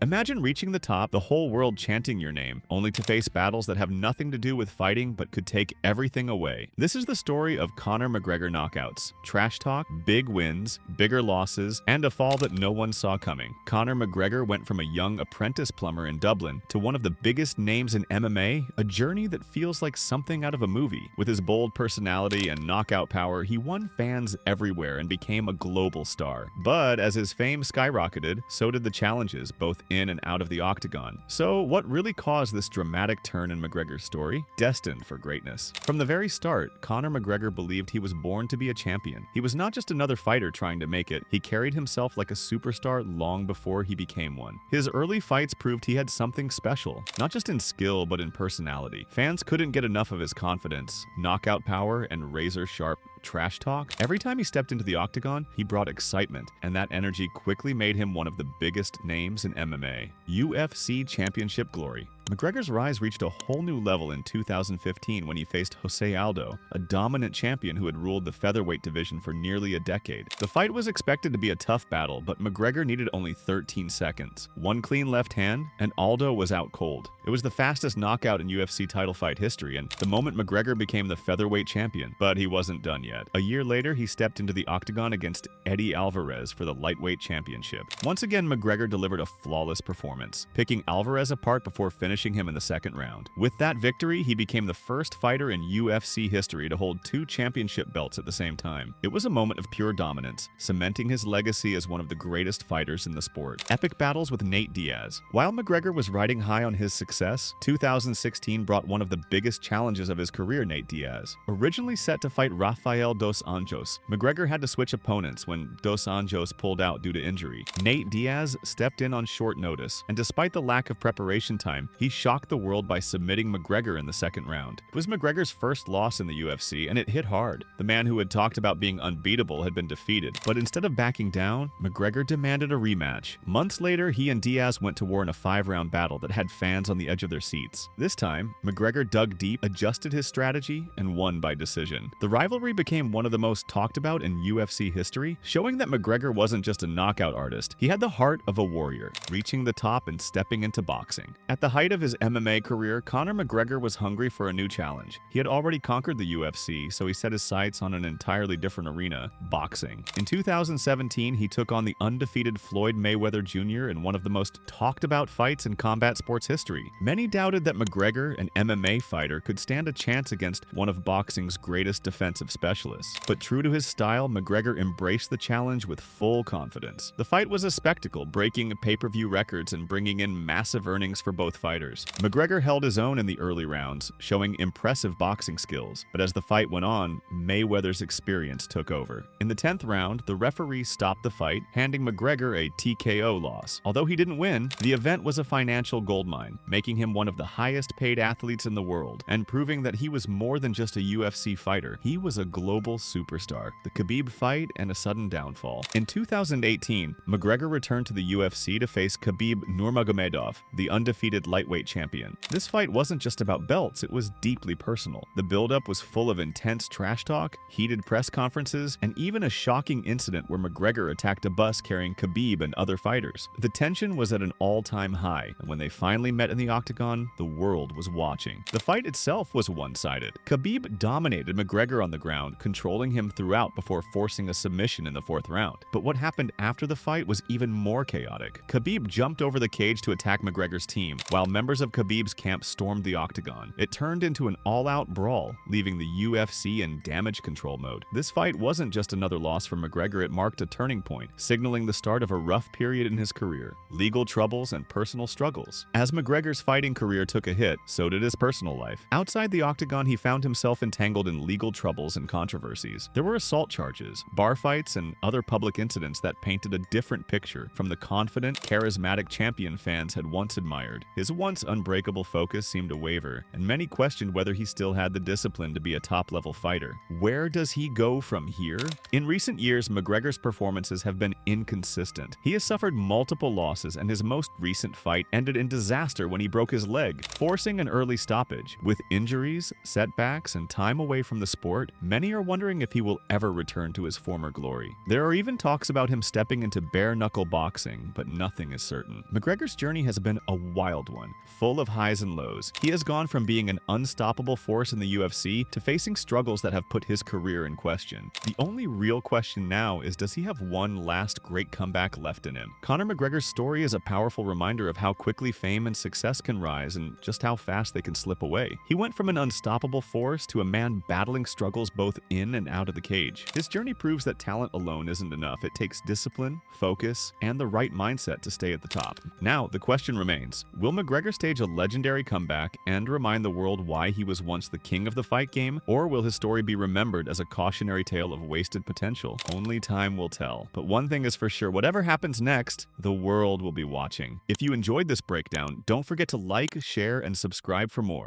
Imagine reaching the top, the whole world chanting your name, only to face battles that have nothing to do with fighting but could take everything away. This is the story of Conor McGregor knockouts, trash talk, big wins, bigger losses, and a fall that no one saw coming. Conor McGregor went from a young apprentice plumber in Dublin to one of the biggest names in MMA, a journey that feels like something out of a movie. With his bold personality and knockout power, he won fans everywhere and became a global star. But as his fame skyrocketed, so did the challenges, both in and out of the octagon. So what really caused this dramatic turn in McGregor's story? Destined for greatness. From the very start, Conor McGregor believed he was born to be a champion. He was not just another fighter trying to make it, he carried himself like a superstar long before he became one. His early fights proved he had something special, not just in skill but in personality. Fans couldn't get enough of his confidence, knockout power, and razor-sharp trash talk. Every time he stepped into the octagon, he brought excitement, and that energy quickly made him one of the biggest names in MMA. UFC Championship glory. McGregor's rise reached a whole new level in 2015 when he faced Jose Aldo, a dominant champion who had ruled the featherweight division for nearly a decade. The fight was expected to be a tough battle, but McGregor needed only 13 seconds. One clean left hand, and Aldo was out cold. It was the fastest knockout in UFC title fight history, and the moment McGregor became the featherweight champion. But he wasn't done yet. A year later, he stepped into the octagon against Eddie Alvarez for the lightweight championship. Once again, McGregor delivered a flawless performance, picking Alvarez apart before finishing him in the second round. With that victory, he became the first fighter in UFC history to hold 2 championship belts at the same time. It was a moment of pure dominance, cementing his legacy as one of the greatest fighters in the sport. Epic battles with Nate Diaz. While McGregor was riding high on his success, 2016 brought one of the biggest challenges of his career, Nate Diaz. Originally set to fight Rafael dos Anjos, McGregor had to switch opponents when dos Anjos pulled out due to injury. Nate Diaz stepped in on short notice, and despite the lack of preparation time, he shocked the world by submitting McGregor in the second round. It was McGregor's first loss in the UFC, and it hit hard. The man who had talked about being unbeatable had been defeated, but instead of backing down, McGregor demanded a rematch. Months later, he and Diaz went to war in a 5-round battle that had fans on the edge of their seats. This time, McGregor dug deep, adjusted his strategy, and won by decision. The rivalry became one of the most talked about in UFC history, showing that McGregor wasn't just a knockout artist. He had the heart of a warrior, reaching the top and stepping into boxing. At the height of his MMA career, Conor McGregor was hungry for a new challenge. He had already conquered the UFC, so he set his sights on an entirely different arena, boxing. In 2017, he took on the undefeated Floyd Mayweather Jr. in one of the most talked about fights in combat sports history. Many doubted that McGregor, an MMA fighter, could stand a chance against one of boxing's greatest defensive specialists. But true to his style, McGregor embraced the challenge with full confidence. The fight was a spectacle, breaking pay-per-view records and bringing in massive earnings for both fighters. McGregor held his own in the early rounds, showing impressive boxing skills, but as the fight went on, Mayweather's experience took over. In the 10th round, the referee stopped the fight, handing McGregor a TKO loss. Although he didn't win, the event was a financial goldmine, making him one of the highest-paid athletes in the world, and proving that he was more than just a UFC fighter. He was a global superstar. The Khabib fight and a sudden downfall. In 2018, McGregor returned to the UFC to face Khabib Nurmagomedov, the undefeated lightweight champion. This fight wasn't just about belts, it was deeply personal. The build-up was full of intense trash talk, heated press conferences, and even a shocking incident where McGregor attacked a bus carrying Khabib and other fighters. The tension was at an all-time high, and when they finally met in the octagon, the world was watching. The fight itself was one-sided. Khabib dominated McGregor on the ground, controlling him throughout before forcing a submission in the 4th round. But what happened after the fight was even more chaotic. Khabib jumped over the cage to attack McGregor's team, while members of Khabib's camp stormed the octagon. It turned into an all-out brawl, leaving the UFC in damage control mode. This fight wasn't just another loss for McGregor, it marked a turning point, signaling the start of a rough period in his career. Legal troubles and personal struggles. As McGregor's fighting career took a hit, so did his personal life. Outside the octagon, he found himself entangled in legal troubles and controversies. There were assault charges, bar fights, and other public incidents that painted a different picture from the confident, charismatic champion fans had once admired. His once unbreakable focus seemed to waver, and many questioned whether he still had the discipline to be a top-level fighter. Where does he go from here? In recent years, McGregor's performances have been inconsistent. He has suffered multiple losses, and his most recent fight ended in disaster when he broke his leg, forcing an early stoppage. With injuries, setbacks, and time away from the sport, many are wondering if he will ever return to his former glory. There are even talks about him stepping into bare-knuckle boxing, but nothing is certain. McGregor's journey has been a wild one, full of highs and lows. He has gone from being an unstoppable force in the UFC to facing struggles that have put his career in question. The only real question now is, does he have one last great comeback left in him? Conor McGregor's story is a powerful reminder of how quickly fame and success can rise and just how fast they can slip away. He went from an unstoppable force to a man battling struggles both in and out of the cage. His journey proves that talent alone isn't enough. It takes discipline, focus, and the right mindset to stay at the top. Now, the question remains, will McGregor stage a legendary comeback and remind the world why he was once the king of the fight game, or will his story be remembered as a cautionary tale of wasted potential? Only time will tell. But one thing is for sure, whatever happens next, the world will be watching. If you enjoyed this breakdown, don't forget to like, share, and subscribe for more.